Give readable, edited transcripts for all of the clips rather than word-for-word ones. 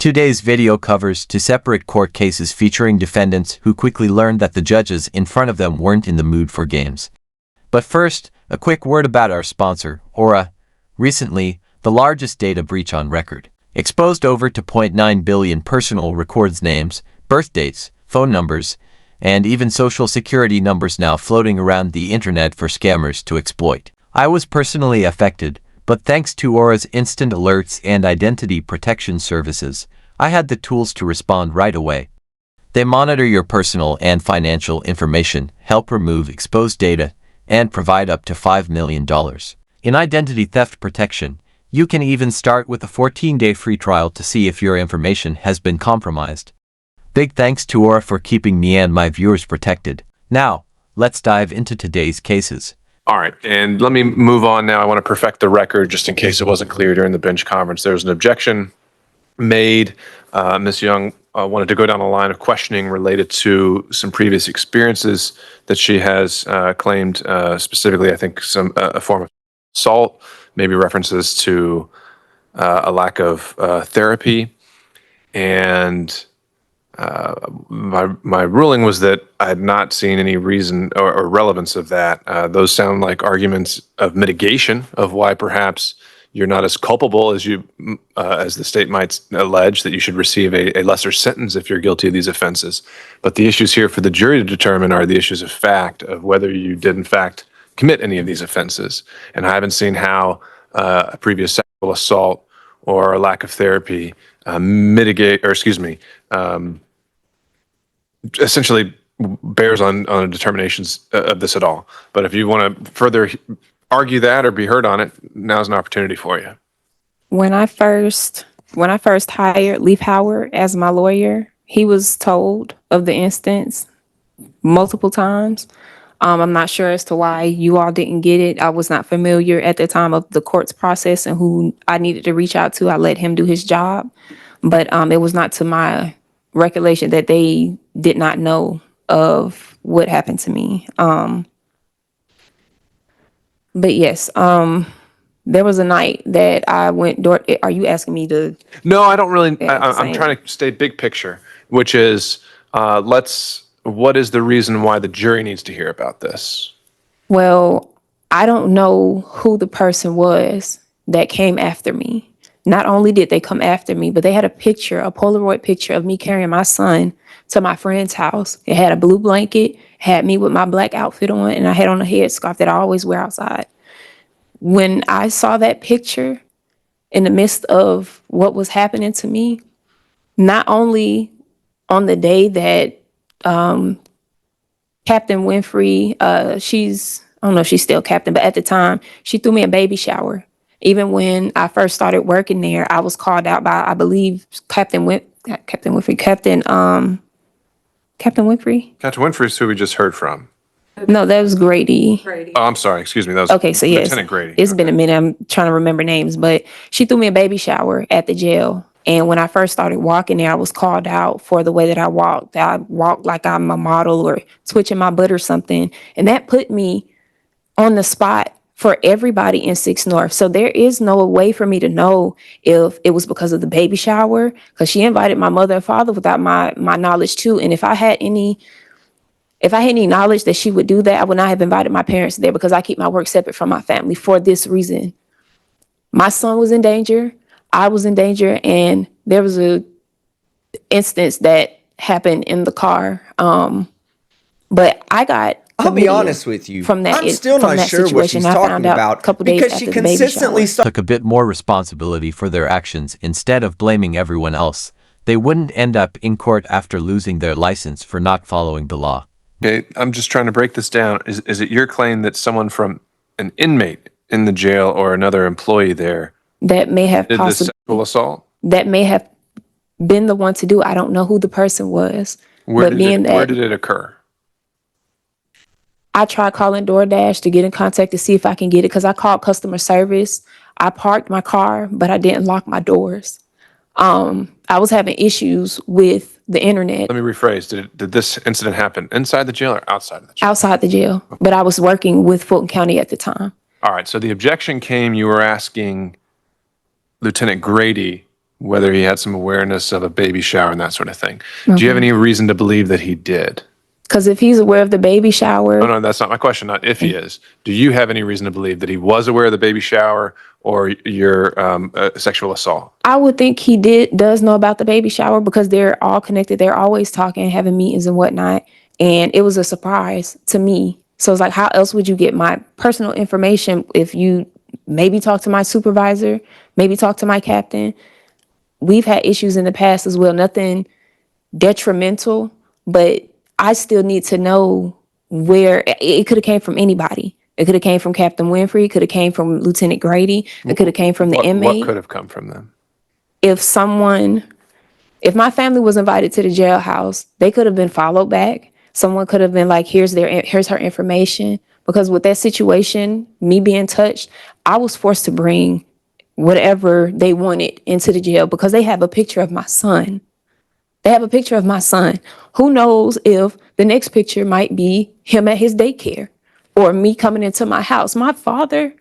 Today's video covers two separate court cases featuring defendants who quickly learned that the judges in front of them weren't in the mood for games. But first, a quick word about our sponsor, Aura. Recently, the largest data breach on record exposed over 2.9 billion personal records, names, birth dates, phone numbers, and even social security numbers now floating around the internet for scammers to exploit. I was personally affected, but thanks to Aura's instant alerts and identity protection services, I had the tools to respond right away. They monitor your personal and financial information, help remove exposed data, and provide up to $5 million in identity theft protection. You can even start with a 14-day free trial to see if your information has been compromised. Big thanks to Aura for keeping me and my viewers protected. Now, let's dive into today's cases. All right, and let me move on now. I want to perfect the record just in case it wasn't clear during the bench conference. There was an objection made. Ms. Young wanted to go down a line of questioning related to some previous experiences that she has claimed, specifically, I think, a form of assault, maybe references to a lack of therapy. And my ruling was that I had not seen any reason or relevance of that. Those sound like arguments of mitigation of why perhaps you're not as culpable as as the state might allege, that you should receive a lesser sentence if you're guilty of these offenses. But the issues here for the jury to determine are the issues of fact, of whether you did in fact commit any of these offenses. And I haven't seen how a previous sexual assault or a lack of therapy essentially bears on determinations of this at all. But if you want to further argue that or be heard on it, now's an opportunity for you. When I first hired Leaf Howard as my lawyer, he was told of the instance multiple times. I'm not sure as to why you all didn't get it. I was not familiar at the time of the court's process and who I needed to reach out to. I let him do his job, but it was not to my recollection that they did not know of what happened to me. But yes, there was a night that I went door. Are you asking me to? No, I don't really. I'm trying to stay big picture, which is what is the reason why the jury needs to hear about this? Well, I don't know who the person was that came after me. Not only did they come after me, but they had a Polaroid picture of me carrying my son to my friend's house. It had a blue blanket, had me with my black outfit on, and I had on a headscarf that I always wear outside. When I saw that picture in the midst of what was happening to me, not only on the day that Captain Winfrey, I don't know if she's still captain, but at the time, she threw me a baby shower. Even when I first started working there, I was called out by, I believe, Captain Winfrey. Captain Winfrey is who we just heard from. No, that was Grady. Oh, I'm sorry. Excuse me. That was Okay, so yes, Lieutenant Grady. It's been a minute. I'm trying to remember names, but she threw me a baby shower at the jail. And when I first started walking there, I was called out for the way that I walked. I walked like I'm a model or twitching my butt or something. And that put me on the spot for everybody in 6 North. So there is no way for me to know if it was because of the baby shower, because she invited my mother and father without my knowledge too. And if I had any knowledge that she would do that, I would not have invited my parents there, because I keep my work separate from my family for this reason. My son was in danger. I was in danger. And there was a instance that happened in the car. But I got, I'll be honest with you, from that, I'm still not sure what she's talking about, because she consistently took a bit more responsibility for their actions instead of blaming everyone else. They wouldn't end up in court after losing their license for not following the law. Okay, I'm just trying to break this down. Is it your claim that someone from an inmate in the jail or another employee there that may have did this sexual assault? That may have been the one to do. I don't know who the person was. Where did it occur? I tried calling DoorDash to get in contact to see if I can get it, because I called customer service. I parked my car, but I didn't lock my doors. I was having issues with the internet. Let me rephrase. Did this incident happen inside the jail or outside of the jail? Outside the jail, but I was working with Fulton County at the time. All right, so the objection came, you were asking Lieutenant Grady whether he had some awareness of a baby shower and that sort of thing. Do you have any reason to believe that he did? Because if he's aware of the baby shower. Oh, no, that's not my question. Not if he is. Do you have any reason to believe that he was aware of the baby shower or your sexual assault? I would think he does know about the baby shower because they're all connected. They're always talking, having meetings and whatnot. And it was a surprise to me. So it's like, how else would you get my personal information if you maybe talk to my supervisor, maybe talk to my captain? We've had issues in the past as well, nothing detrimental, but I still need to know where it could have came from anybody. It could have came from Captain Winfrey. It could have came from Lieutenant Grady. It could have came from the inmate. What could have come from them? If my family was invited to the jailhouse, they could have been followed back. Someone could have been like, here's her information. Because with that situation, me being touched, I was forced to bring whatever they wanted into the jail because they have a picture of my son. They have a picture of my son. Who knows if the next picture might be him at his daycare or me coming into my house. My father.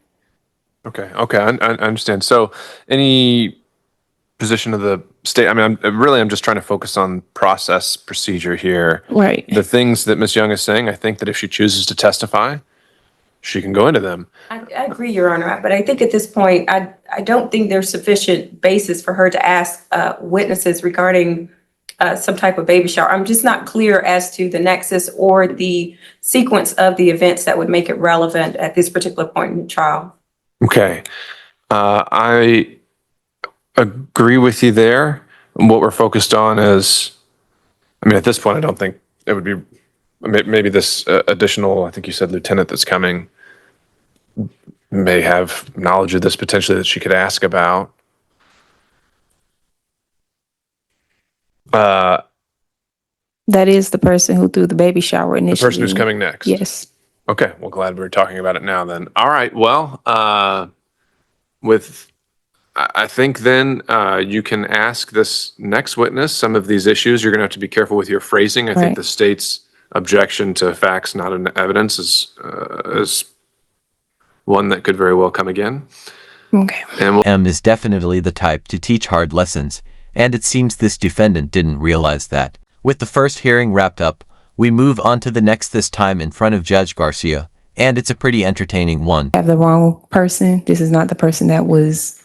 Okay, I understand. So any position of the state, I mean, I'm just trying to focus on process procedure here. Right. The things that Ms. Young is saying, I think that if she chooses to testify, she can go into them. I agree, Your Honor, but I think at this point, I don't think there's sufficient basis for her to ask witnesses regarding some type of baby shower. I'm just not clear as to the nexus or the sequence of the events that would make it relevant at this particular point in the trial. Okay. I agree with you there. What we're focused on is, I mean, at this point, I don't think it would be, maybe this additional, I think you said lieutenant that's coming may have knowledge of this potentially that she could ask about. That is the person who threw the baby shower initially. The person who's coming next? Yes. Okay, well, glad we're talking about it now then. All right, well, I think then you can ask this next witness some of these issues. You're going to have to be careful with your phrasing. I think the state's objection to facts, not in evidence, is one that could very well come again. Okay. And M is definitely the type to teach hard lessons, and it seems this defendant didn't realize that. With the first hearing wrapped up, we move on to the next, this time in front of Judge Garcia, and it's a pretty entertaining one. I have the wrong person. This is not the person that was,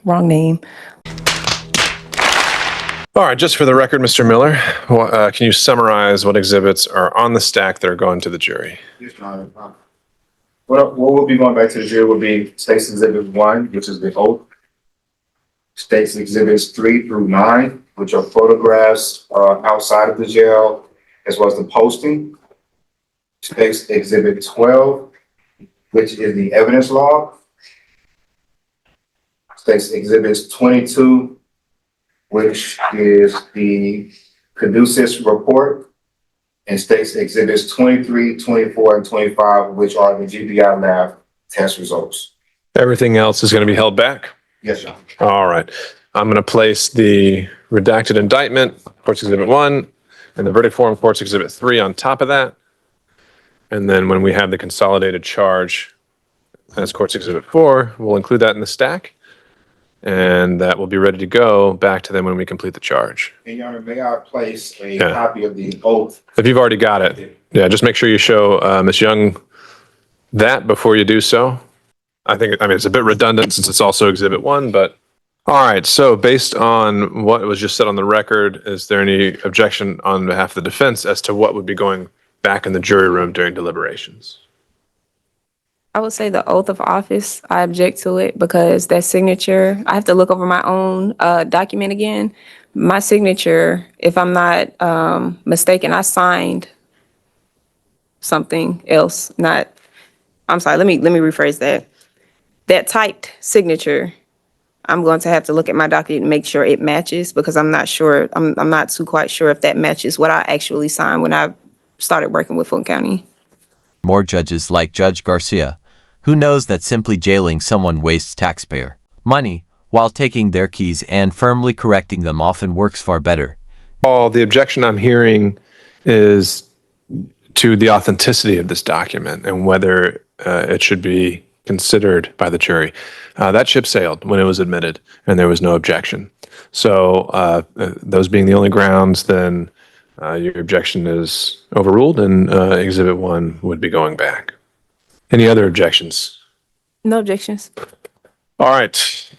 wrong name. all right, just for the record, Mr. Miller, can you summarize what exhibits are on the stack that are going to the jury? Yes, Your Honor. What will be going back to the jury will be State's Exhibit 1, which is the oath. State's Exhibits 3 through 9, which are photographs outside of the jail, as well as the posting. State's Exhibit 12, which is the evidence log. State's Exhibits 22, which is the Caduceus report. And State's Exhibits 23, 24, and 25, which are the GBI lab test results. Everything else is going to be held back? Yes, sir. All right. I'm going to place the redacted indictment, Court's Exhibit 1, and the verdict form, Court's Exhibit 3 on top of that. And then when we have the consolidated charge as Court's Exhibit 4, we'll include that in the stack. And that will be ready to go back to them when we complete the charge. And Your Honor, may I place a copy of the oath? If you've already got it, just make sure you show Ms. Young that before you do so. I mean, it's a bit redundant since it's also Exhibit 1, but all right. So based on what was just said on the record, is there any objection on behalf of the defense as to what would be going back in the jury room during deliberations? I would say the oath of office. I object to it because that signature, I have to look over my own document again. My signature, if I'm not mistaken, I signed something else. I'm sorry, let me rephrase that. That typed signature, I'm going to have to look at my document and make sure it matches because I'm not sure, I'm not too quite sure if that matches what I actually signed when I started working with Fulton County. More judges like Judge Garcia, who knows that simply jailing someone wastes taxpayer money, while taking their keys and firmly correcting them often works far better. Paul, the objection I'm hearing is to the authenticity of this document and whether it should be considered by the jury. That ship sailed when it was admitted, and there was no objection. So those being the only grounds, then your objection is overruled, and Exhibit 1 would be going back. Any other objections? No objections. All right.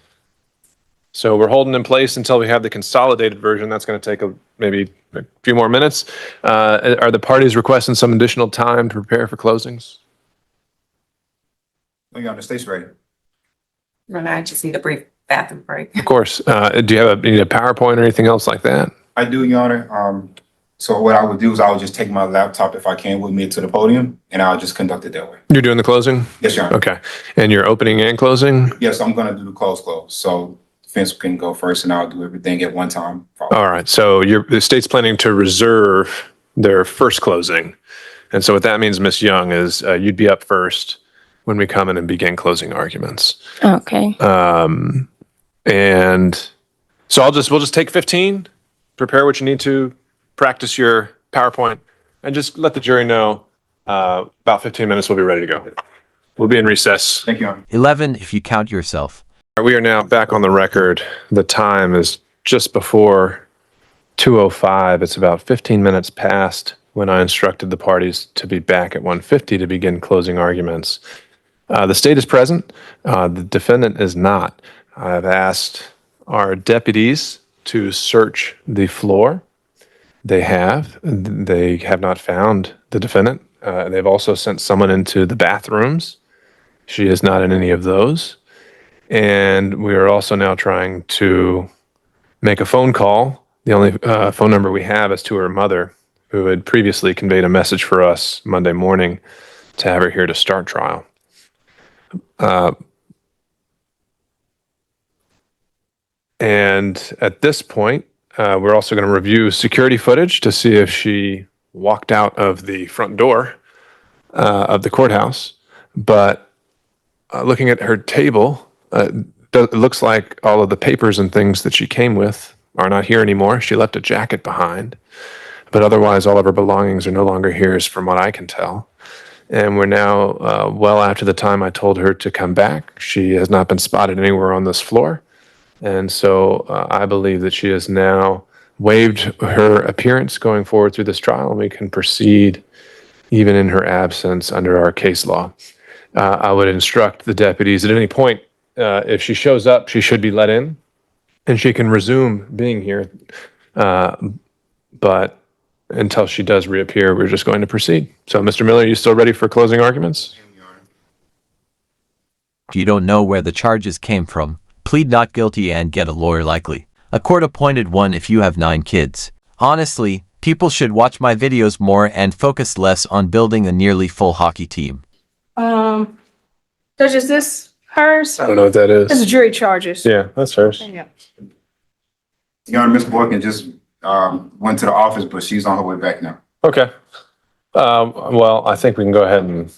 So we're holding in place until we have the consolidated version. That's going to take maybe a few more minutes. Are the parties requesting some additional time to prepare for closings? Your Honor, state's ready. I just need a brief bathroom break. Of course. Do you need a PowerPoint or anything else like that? I do, Your Honor. So what I would do is I would just take my laptop, if I can, with me to the podium, and I'll just conduct it that way. You're doing the closing? Yes, Your Honor. Okay. And you're opening and closing? Yes, I'm gonna do the close. So defense can go first, and I'll do everything at one time. All right. So the state's planning to reserve their first closing. And so what that means, Ms. Young, is you'd be up first when we come in and begin closing arguments. Okay. And so we'll just take 15, prepare what you need to, practice your PowerPoint, and just let the jury know about 15 minutes we'll be ready to go. We'll be in recess. Thank you, Your Honor. 11 if you count yourself. We are now back on the record. The time is just before 2:05. It's about 15 minutes past when I instructed the parties to be back at 1:50 to begin closing arguments. The state is present. The defendant is not. I've asked our deputies to search the floor. They have not found the defendant. They've also sent someone into the bathrooms. She is not in any of those. And we are also now trying to make a phone call. The only phone number we have is to her mother, who had previously conveyed a message for us Monday morning to have her here to start trial. And at this point, we're also going to review security footage to see if she walked out of the front door of the courthouse. But looking at her table, it looks like all of the papers and things that she came with are not here anymore. She left a jacket behind. But otherwise, all of her belongings are no longer here, from what I can tell. And we're now well after the time I told her to come back. She has not been spotted anywhere on this floor. And so I believe that she has now waived her appearance going forward through this trial, and we can proceed even in her absence under our case law. I would instruct the deputies at any point, if she shows up, she should be let in, and she can resume being here. But until she does reappear, we're just going to proceed. So, Mr. Miller, are you still ready for closing arguments? If you don't know where the charges came from, plead not guilty and get a lawyer likely. A court-appointed one if you have 9 kids. Honestly, people should watch my videos more and focus less on building a nearly full hockey team. Judge, is this hers? I don't know what that This is is. jury charges. Yeah, that's hers. Yeah. Your Honor, Ms. Boykin just went to the office, but she's on her way back now. Okay. Well, I think we can go ahead and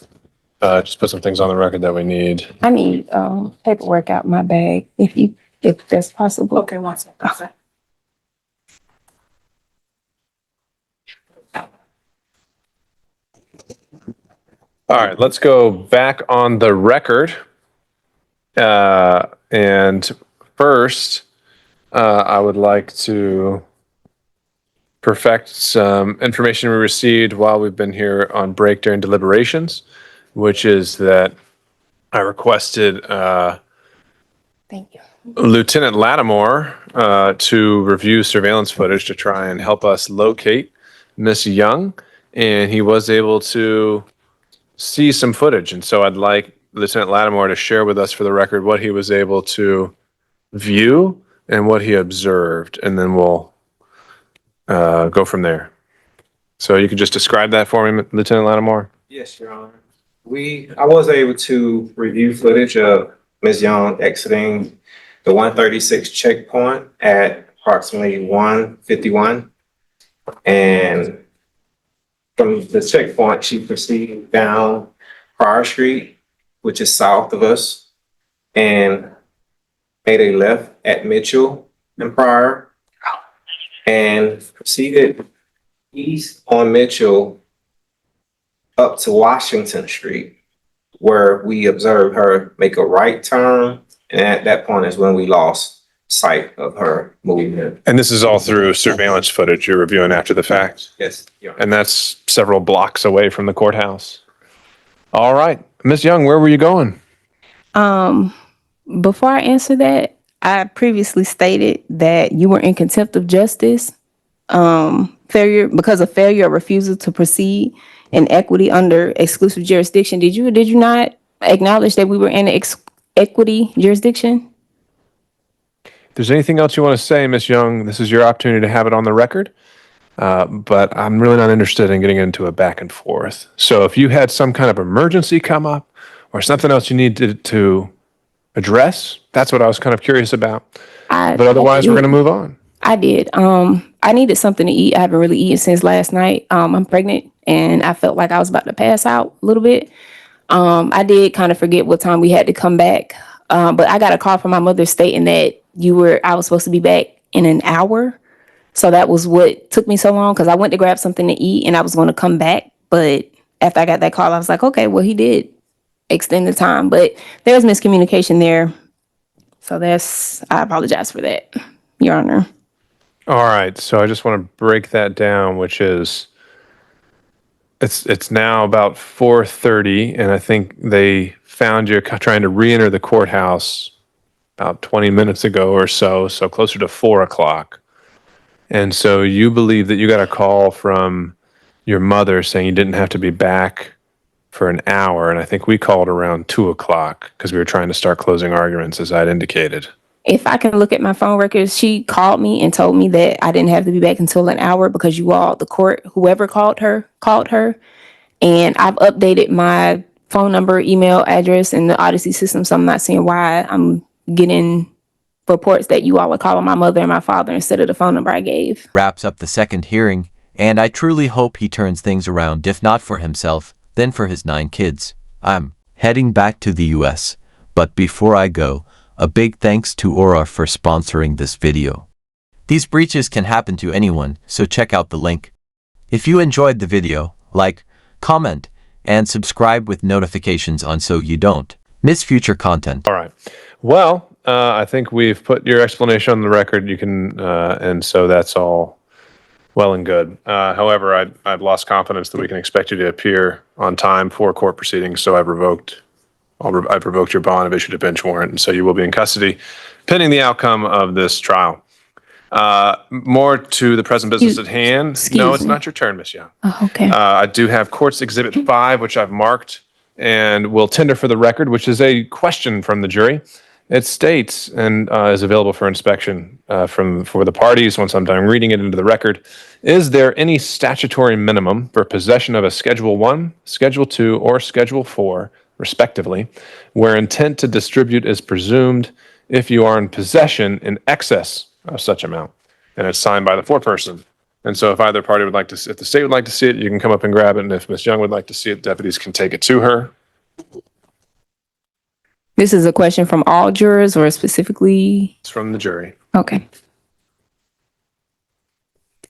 just put some things on the record that we need. I need paperwork out my bag if that's possible. Okay, one second. All right, let's go back on the record. And first, I would like to perfect some information we received while we've been here on break during deliberations, which is that I requested Thank you. Lieutenant Lattimore to review surveillance footage to try and help us locate Miss Young, and he was able to see some footage. And so I'd like Lieutenant Lattimore to share with us for the record what he was able to view and what he observed, and then we'll go from there. So you could just describe that for me, Lieutenant Lattimore? Yes, Your Honor. I was able to review footage of Ms. Young exiting the 136 checkpoint at approximately 1:51. And from the checkpoint, she proceeded down Prior Street, which is south of us, and made a left at Mitchell and Prior, and proceeded east on Mitchell up to Washington Street, where we observed her make a right turn And at that point is when we lost sight of her movement. And this is all through surveillance footage you're reviewing after the fact? Yes, Your Honor. And that's several blocks away from the courthouse. All right. Ms. Young, where were you going? Before I answer that, I previously stated that you were in contempt of justice, because of failure or refusal to proceed in equity under exclusive jurisdiction. Did you or did you not acknowledge that we were in equity jurisdiction? If there's anything else you want to say, Ms. Young, this is your opportunity to have it on the record. But I'm really not interested in getting into a back and forth. So if you had some kind of emergency come up or something else you needed to address, that's what I was kind of curious about. But otherwise, we're going to move on. I did. I needed something to eat. I haven't really eaten since last night. I'm pregnant and I felt like I was about to pass out a little bit. I did kind of forget what time we had to come back. But I got a call from my mother stating that I was supposed to be back in an hour. So that was what took me so long, because I went to grab something to eat and I was going to come back. But after I got that call, I was like, okay, well, he did extend the time. But there was miscommunication there. So I apologize for that, Your Honor. All right. So I just want to break that down, which is it's now about 4:30, and I think they found you trying to re-enter the courthouse about 20 minutes ago or so closer to 4 o'clock. And so you believe that you got a call from your mother saying you didn't have to be back for an hour. And I think we called around 2 o'clock because we were trying to start closing arguments, as I'd indicated. If I can look at my phone records, she called me and told me that I didn't have to be back until an hour because the court, whoever called her. And I've updated my phone number, email address in the Odyssey system. So I'm not seeing why I'm getting reports that you all are calling my mother and my father instead of the phone number I gave. Wraps up the second hearing, and I truly hope he turns things around, if not for himself, then for his 9 kids. I'm heading back to the US, but before I go, a big thanks to Aura for sponsoring this video. These breaches can happen to anyone, so check out the link. If you enjoyed the video, like, comment, and subscribe with notifications on so you don't miss future content. All right. Well, I think we've put your explanation on the record. You can, and so that's all well and good. However, I've lost confidence that we can expect you to appear on time for court proceedings, so I've revoked your bond, I've issued a bench warrant, and so you will be in custody pending the outcome of this trial. More to the present business at hand. No, it's not your turn, Ms. Young. Oh, okay. I do have Court's Exhibit 5, which I've marked and will tender for the record, which is a question from the jury. It states, and is available for inspection for the parties once I'm done reading it into the record, is there any statutory minimum for possession of a Schedule 1, Schedule 2, or Schedule 4, respectively, where intent to distribute is presumed if you are in possession in excess of such amount? And it's signed by the foreperson. And so if either party would like to, if the state would like to see it, you can come up and grab it. And if Ms. Young would like to see it, deputies can take it to her. This is a question from all jurors or specifically? It's from the jury. Okay.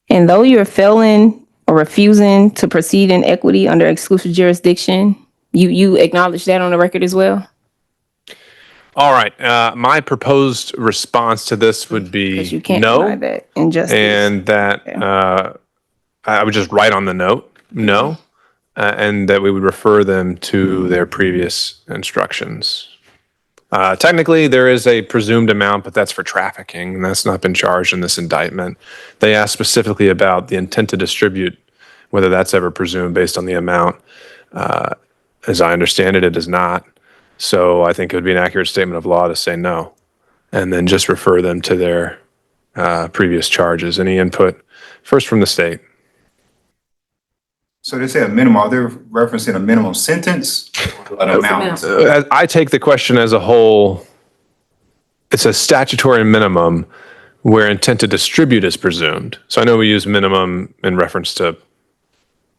And though you're failing or refusing to proceed in equity under exclusive jurisdiction, you acknowledge that on the record as well? All right. My proposed response to this would be Because you can't no. deny that injustice. And that I would just write on the note, no, and that we would refer them to their previous instructions. Technically, there is a presumed amount, but that's for trafficking, and that's not been charged in this indictment. They asked specifically about the intent to distribute, whether that's ever presumed based on the amount. As I understand it, it is not. So I think it would be an accurate statement of law to say no, and then just refer them to their previous charges. Any input? First from the state. So they say a minimum, are they referencing a minimum sentence? An amount? I take the question as a whole. It's a statutory minimum where intent to distribute is presumed. So I know we use minimum in reference to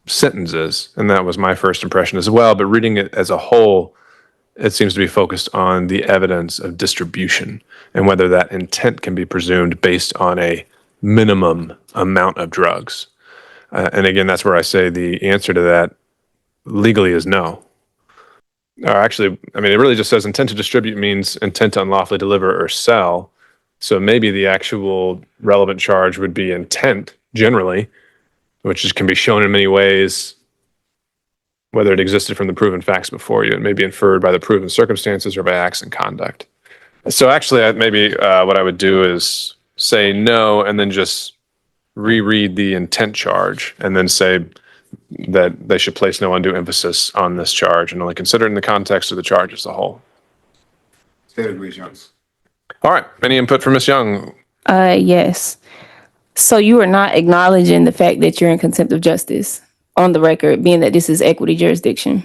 sentences, and that was my first impression as well. But reading it as a whole, it seems to be focused on the evidence of distribution and whether that intent can be presumed based on a minimum amount of drugs. And again, that's where I say the answer to that legally is no. Or actually, I mean, it really just says intent to distribute means intent to unlawfully deliver or sell. So maybe the actual relevant charge would be intent generally, which can be shown in many ways, whether it existed from the proven facts before you. It may be inferred by the proven circumstances or by acts and conduct. So actually, maybe what I would do is say no, and then just reread the intent charge, and then say that they should place no undue emphasis on this charge and only consider it in the context of the charge as a whole. State agrees, Young. All right. Any input from Ms. Young? Yes. So you are not acknowledging the fact that you're in contempt of justice on the record, being that this is equity jurisdiction.